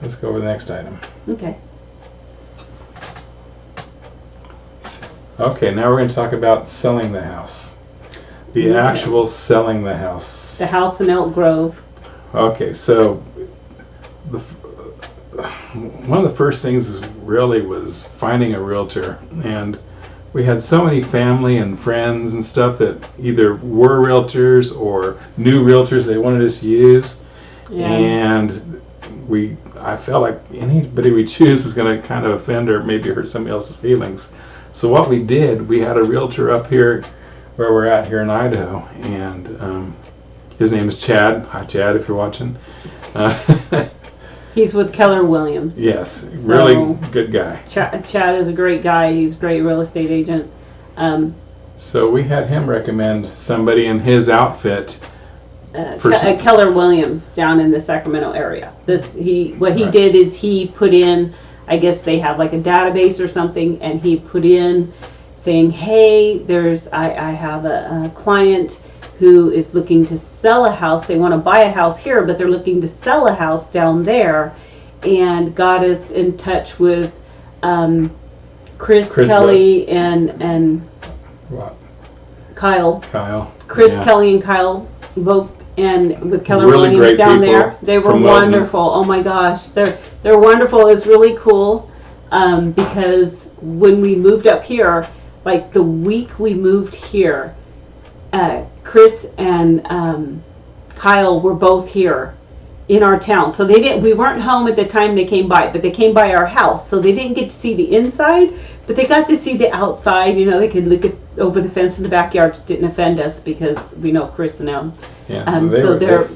Let's go over the next item. Okay. Okay, now we're going to talk about selling the house. The actual selling the house. The house in Elk Grove. Okay, so one of the first things really was finding a realtor, and we had so many family and friends and stuff that either were realtors or new realtors they wanted us to use, and I felt like anybody we choose is going to kind of offend or maybe hurt somebody else's feelings. So what we did, we had a realtor up here where we're at here in Idaho, and his name is Chad. Hi, Chad, if you're watching. He's with Keller Williams. Yes, really good guy. Chad is a great guy. He's a great real estate agent. So we had him recommend somebody in his outfit. Keller Williams down in the Sacramento area. What he did is he put in, I guess they have like a database or something, and he put in saying, hey, I have a client who is looking to sell a house. They want to buy a house here, but they're looking to sell a house down there, and got us in touch with Chris Kelly and what? Kyle. Chris Kelly and Kyle both, and with Keller really Williams down people there. They were wonderful. Oh my gosh, they're wonderful. It was really cool because when we moved up here, like the week we moved here, Chris and Kyle were both here in our town. So we weren't home at the time they came by, but they came by our house. So they didn't get to see the inside, but they got to see the outside. You know, they could look over the fence in the backyard. It didn't offend us because we know Chris and them. Yeah, they're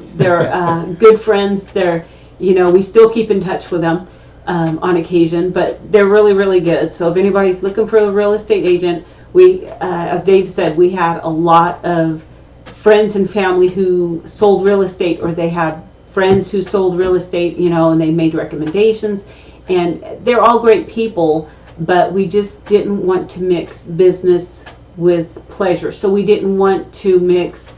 good friends. We still keep in touch with them on occasion, but they're really, really good. So if anybody's looking for a real estate agent, as Dave said, we had a lot of friends and family who sold real estate, or they had friends who sold real estate, and they made recommendations, and they're all great people, but we just didn't want to mix business with pleasure. So we didn't want to mix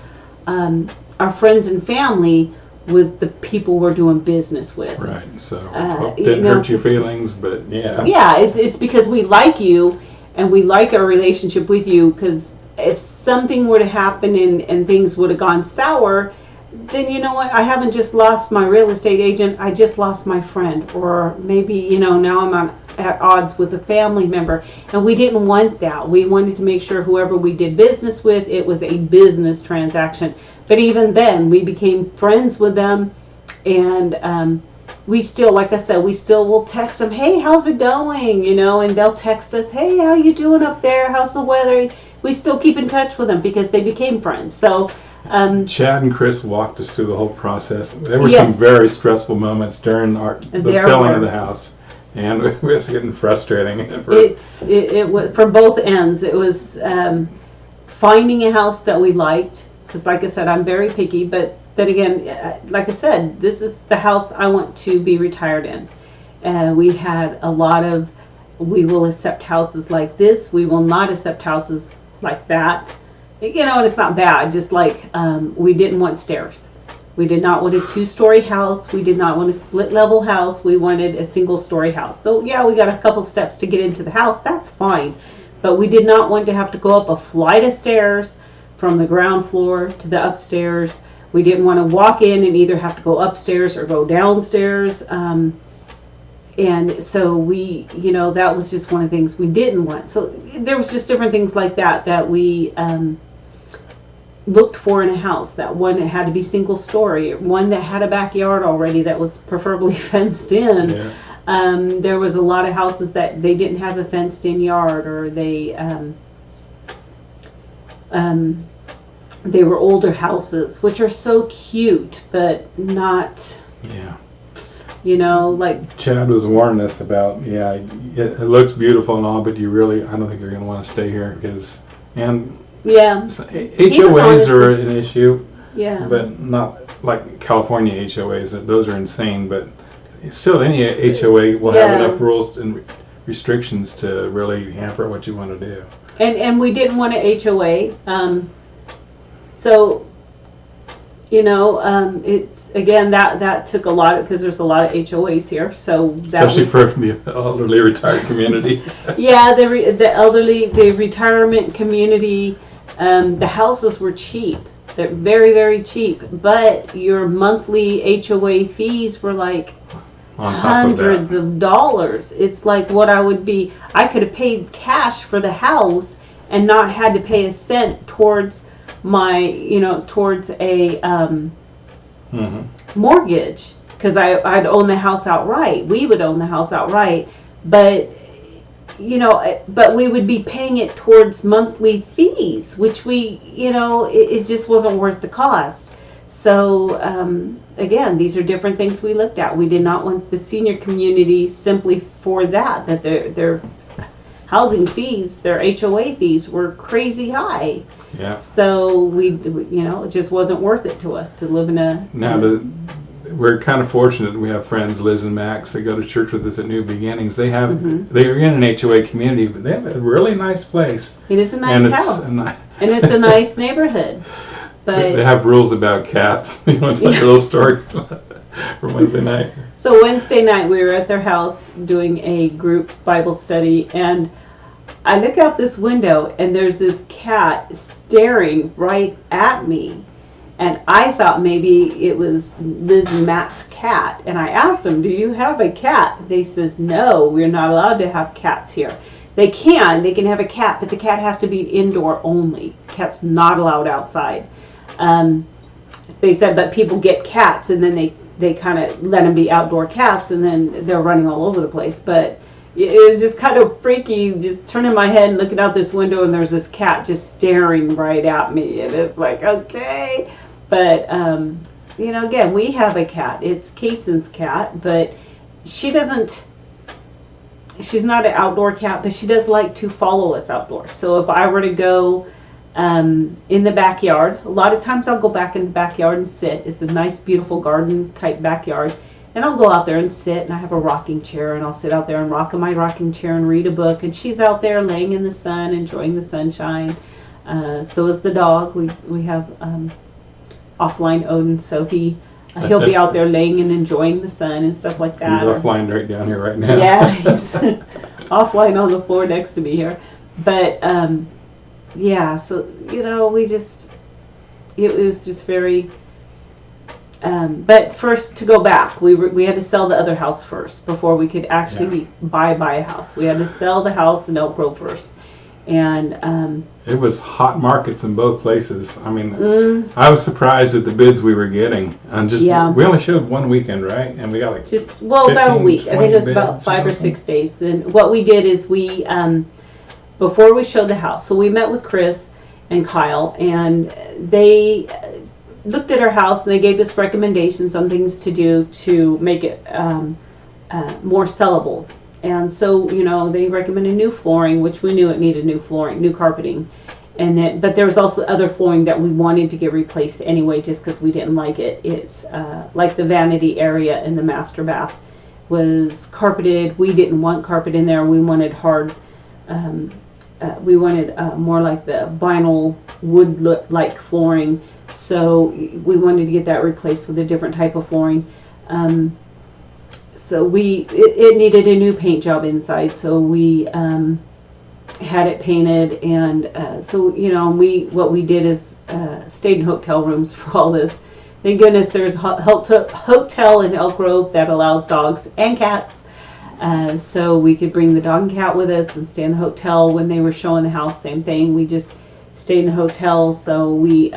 our friends and family with the people we're doing business with. Right. So hope didn't hurt your feelings, but yeah. Yeah, it's because we like you and we like our relationship with you, because if something were to happen and things would have gone sour, then you know what? I haven't just lost my real estate agent, I just lost my friend. Or maybe, now I'm at odds with a family member. And we didn't want that. We wanted to make sure whoever we did business with, it was a business transaction. But even then, we became friends with them. And we still, like I said, we still will text them, hey, how's it going? And they'll text us, hey, how you doing up there? How's the weather? We still keep in touch with them because they became friends. So Chad and Chris walked us through the whole process. There were some very stressful moments during the selling of the house, and it was getting frustrating. It was for both ends. It was finding a house that we liked, because like I said, I'm very picky, but then again, like I said, this is the house I want to be retired in. We had a lot of, we will accept houses like this, we will not accept houses like that. And it's not bad, just like we didn't want stairs. We did not want a 2-story house. We did not want a split level house. We wanted a single story house. So yeah, we got a couple steps to get into the house. That's fine. But we did not want to have to go up a flight of stairs from the ground floor to the upstairs. We didn't want to walk in and either have to go upstairs or go downstairs. And so we, that was just one of the things we didn't want. So there was just different things like that we looked for in a house. That one that had to be single story, one that had a backyard already that was preferably fenced in. Yeah. There was a lot of houses that they didn't have a fenced in yard, or they were older houses, which are so cute, but not... Yeah. Like Chad was warning us about, it looks beautiful and all, but I don't think you're going to want to stay here because, HOAs are an issue, but not like California HOAs. Those are insane, but still any HOA will have enough rules and restrictions to really hamper what you want to do. And we didn't want an HOA, so it's again that took a lot because there's a lot of HOAs here, so that Especially for the elderly retired community. yeah, the elderly, the retirement community, the houses were cheap. They're very, very cheap, but your monthly HOA fees were like On top hundreds of of dollars. It's like what I could have paid cash for the house and not had to pay a cent towards towards a mortgage, because I'd own the house outright. We would own the house outright, but but we would be paying it towards monthly fees, which it just wasn't worth the cost. So again, these are different things we looked at. We did not want the senior community simply for that their housing fees, their HOA fees were crazy high. Yeah. So it just wasn't worth it to us to live in a. We're kind of fortunate. We have friends, Liz and Max, that go to church with us at New Beginnings. They are in an HOA community, but they have a really nice place. It is a nice house, and it's a nice neighborhood. But they have rules about cats. You want to tell your little story from Wednesday night? So Wednesday night we were at their house doing a group Bible study, and I look out this window and there's this cat staring right at me. And I thought maybe it was Liz and Matt's cat. And I asked them, do you have a cat? They says, no, we're not allowed to have cats here. They can have a cat, but the cat has to be indoor only. Cat's not allowed outside. They said, but people get cats and then they kind of let them be outdoor cats, and then they're running all over the place. But it was just kind of freaky, just turning my head and looking out this window, and there's this cat just staring right at me. And it's like, okay. But, again, we have a cat. It's Kaysen's cat, but she's not an outdoor cat, but she does like to follow us outdoors. So if I were to go in the backyard, a lot of times I'll go back in the backyard and sit. It's a nice, beautiful garden type backyard. And I'll go out there and sit, and I have a rocking chair, and I'll sit out there and rock in my rocking chair and read a book. And she's out there laying in the sun, enjoying the sunshine. So is the dog. We have offline Odin, so he'll be out there laying and enjoying the sun and stuff like that. He's offline right down here right now. Yeah, he's offline on the floor next to me here. But so we just it was just very. But first, to go back, we had to sell the other house first before we could actually buy a house. We had to sell the house in Elk Grove first, and it was hot markets in both places. I mean, I was surprised at the bids we were getting, and we only showed one weekend, right? And we got like about a week. I think it was about 5 or 6 days. And what we did is we before we showed the house, so we met with Kris and Kyle, and they looked at our house and they gave us recommendations on things to do to make it more sellable. And so, they recommended new flooring, which we knew it needed new flooring, new carpeting. But there was also other flooring that we wanted to get replaced anyway, just because we didn't like it. It's like the vanity area in the master bath was carpeted. We didn't want carpet in there. We wanted hard, we wanted more like the vinyl wood look like flooring. So we wanted to get that replaced with a different type of flooring. So it needed a new paint job inside. So we had it painted, and what we did is stayed in hotel rooms for all this. Thank goodness there's a hotel in Elk Grove that allows dogs and cats. So we could bring the dog and cat with us and stay in the hotel when they were showing the house. Same thing. We just stayed in the hotel, so we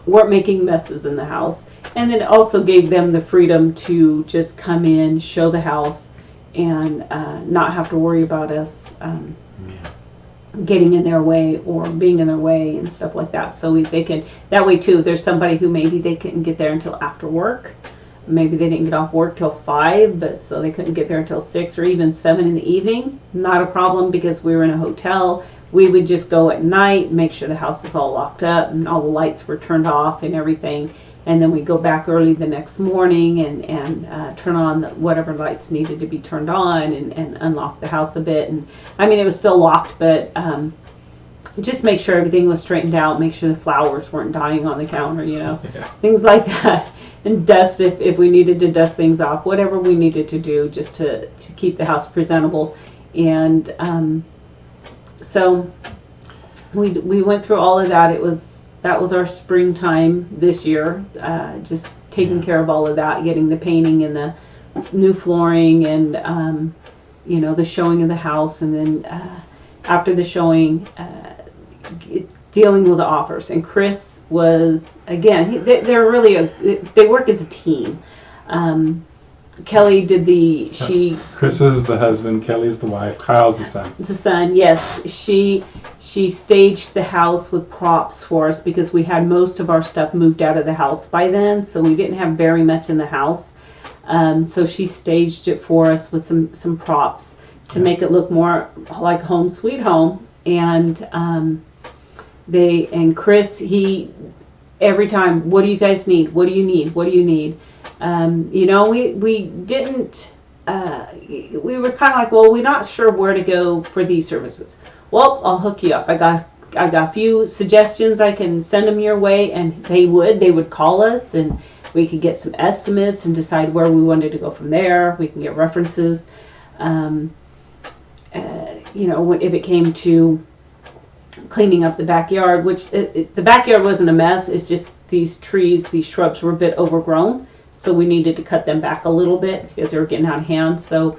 weren't making messes in the house. And then it also gave them the freedom to just come in, show the house, and not have to worry about us getting in their way or being in their way and stuff like that. So they can, that way too, there's somebody who maybe they couldn't get there until after work. Maybe they didn't get off work till 5, but so they couldn't get there until 6 or even 7 in the evening. Not a problem, because we were in a hotel. We would just go at night, make sure the house was all locked up and all the lights were turned off and everything. And then we'd go back early the next morning and turn on whatever lights needed to be turned on and unlock the house a bit. And I mean, it was still locked, but just make sure everything was straightened out, make sure the flowers weren't dying on the counter, Yeah. things like that. And dust if we needed to dust things off, whatever we needed to do just to keep the house presentable. And so we went through all of that. That was our springtime this year, just taking care of all of that, getting the painting and the new flooring and the showing of the house, and then after the showing, dealing with the offers. And Kris was, again, they're really they work as a team. Kelly did Kris is the husband, Kelly's the wife, Kyle's the son. The son, yes. She staged the house with props for us because we had most of our stuff moved out of the house by then, so we didn't have very much in the house. So she staged it for us with some props to make it look more like Home Sweet Home. And Kris, he every time, what do you guys need? What do you need? What do you need? We didn't. We were kind of like, well, we're not sure where to go for these services. Well, I'll hook you up. I got a few suggestions. I can send them your way, and they would call us, and we could get some estimates and decide where we wanted to go from there. We can get references. If it came to cleaning up the backyard, which the backyard wasn't a mess. It's just these shrubs were a bit overgrown. So we needed to cut them back a little bit because they were getting out of hand. So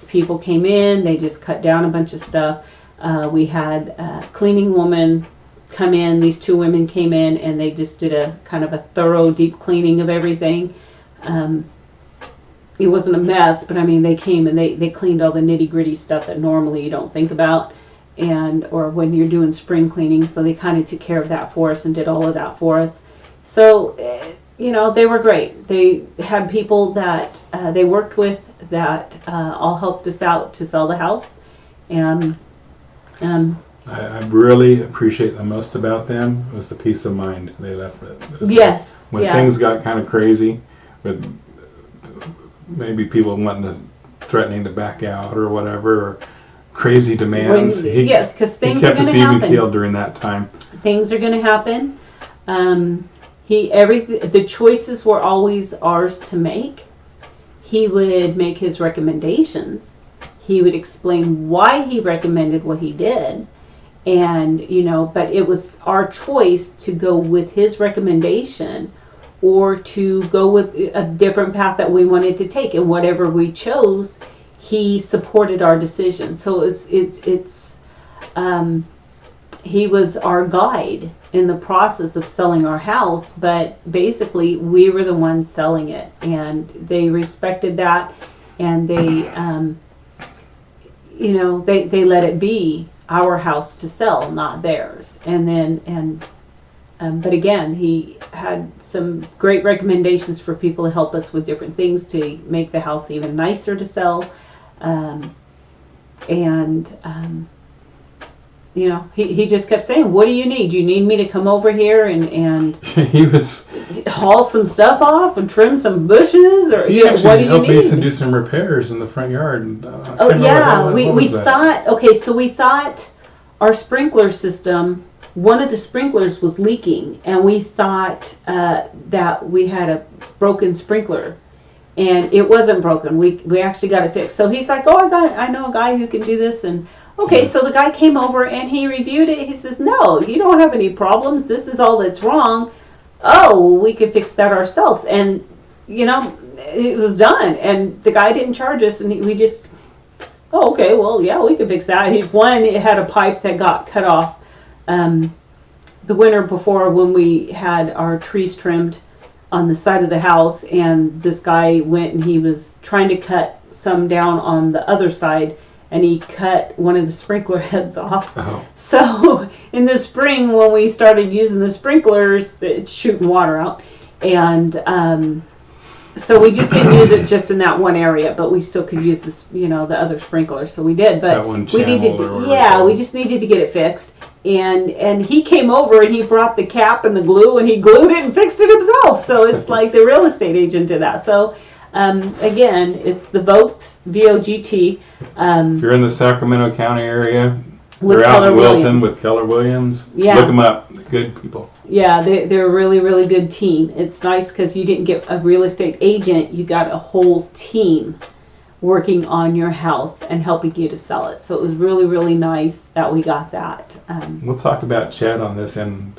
people came in, they just cut down a bunch of stuff. We had a cleaning woman come in. These two women came in and they just did a kind of a thorough, deep cleaning of everything. It wasn't a mess, but I mean, they came and they cleaned all the nitty gritty stuff that normally you don't think about, or when you're doing spring cleaning. So they kind of took care of that for us and did all of that for us. So, they were great. They had people that they worked with that all helped us out to sell the house. And I really appreciate the most about them was the peace of mind they left with. Yes. When things got kind of crazy, with maybe people threatening to back out or whatever, or crazy demands. Because things are going to happen. He kept us even keeled during that time. Things are going to happen. The choices were always ours to make. He would make his recommendations. He would explain why he recommended what he did. And, but it was our choice to go with his recommendation or to go with a different path that we wanted to take. And whatever we chose, he supported our decision. So he was our guide in the process of selling our house, but basically we were the ones selling it, and they respected that, and they let it be our house to sell, not theirs. And then but again, he had some great recommendations for people to help us with different things to make the house even nicer to sell. He just kept saying, what do you need? You need me to come over here and he was haul some stuff off and trim some bushes? Or he what do you helped need? me to do some repairs in the front yard. And, we thought our sprinkler system, one of the sprinklers was leaking, and we thought that we had a broken sprinkler. And it wasn't broken. We actually got it fixed. So he's like, I know a guy who can do this. And okay, so the guy came over and he reviewed it. He says, no, you don't have any problems. This is all that's wrong. Oh, we could fix that ourselves. And, it was done. And the guy didn't charge us. And we just, okay, well, yeah, we could fix that. It had a pipe that got cut off the winter before when we had our trees trimmed on the side of the house. And this guy went and he was trying to cut some down on the other side, and he cut one of the sprinkler heads off. Oh. So in the spring, when we started using the sprinklers, it's shooting water out. And so we just didn't use it just in that one area, but we still could use this, the other sprinkler. So we did, but we just needed to get it fixed. And he came over and he brought the cap and the glue and he glued it and fixed it himself. So it's like the real estate agent did that. So again, it's the Vogt, VOGT. If you're in the Sacramento County area, They're out Keller in Wilton Williams. with Keller Williams. Yeah. Look them up. Good people. Yeah, they're a really, really good team. It's nice because you didn't get a real estate agent, you got a whole team working on your house and helping you to sell it. So it was really, really nice that we got that. We'll talk about Chad on this in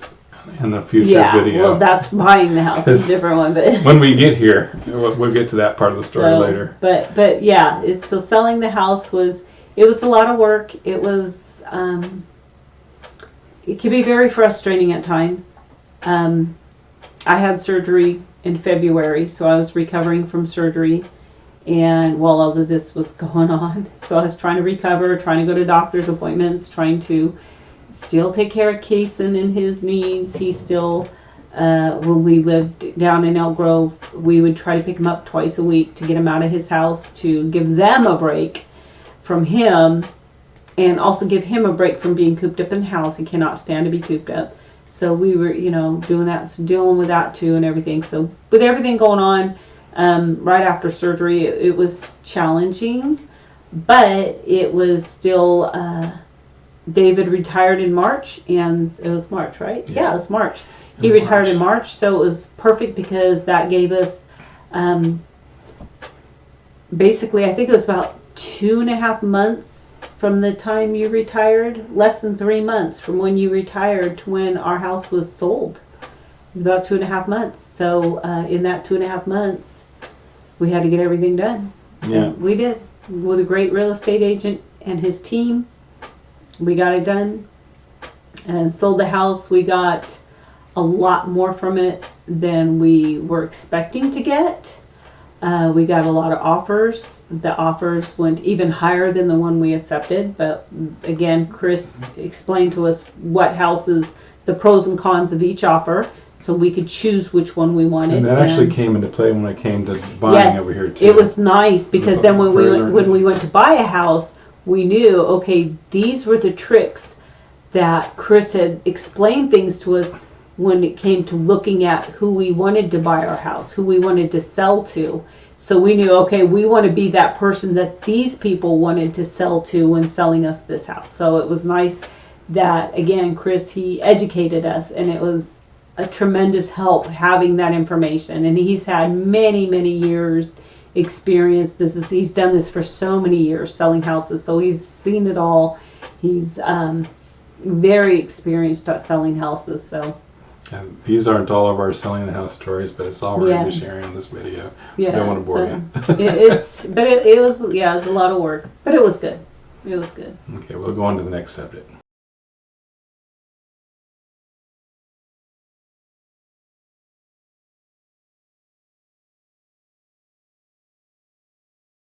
a future video. Well, that's buying the house. It's a different one, but when we get here, we'll get to that part of the story later. But yeah, so selling the house was a lot of work. It was it can be very frustrating at times. I had surgery in February, so I was recovering from surgery, and while all of this was going on, so I was trying to recover, trying to go to doctor's appointments, trying to still take care of Kason and his needs. He still, when we lived down in Elk Grove, we would try to pick him up twice a week to get him out of his house, to give them a break from him, and also give him a break from being cooped up in the house. He cannot stand to be cooped up. So we were, doing that, dealing with that too and everything. So with everything going on, right after surgery, it was challenging, but it was still, David retired in March, and it was March, right? Yeah, it was March. He retired in March, so it was perfect because that gave us, basically, I think it was about 2.5 months from the time you retired, less than 3 months from when you retired to when our house was sold. It was about 2.5 months. So in that 2.5 months, we had to get everything done. Yeah, and we did with a great real estate agent and his team. We got it done and sold the house. We got a lot more from it than we were expecting to get. We got a lot of offers. The offers went even higher than the one we accepted. But again, Kris explained to us what houses, the pros and cons of each offer, so we could choose which one we wanted. and that actually came into play when I came to buying over here too. It was nice because then when we went to buy a house, we knew, okay, these were the tricks that Kris had explained things to us when it came to looking at who we wanted to buy our house, who we wanted to sell to. So we knew, okay, we want to be that person that these people wanted to sell to when selling us this house. So it was nice that, again, Kris, he educated us, and it was a tremendous help having that information. And he's had many, many years experience. He's done this for so many years, selling houses. So he's seen it all. He's very experienced at selling houses. So. And these aren't all of our selling the house stories, but it's all we're going to be sharing in this video. Yeah, I don't want to bore you. it was a lot of work, but it was good. It was good. Okay, we'll go on to the next subject.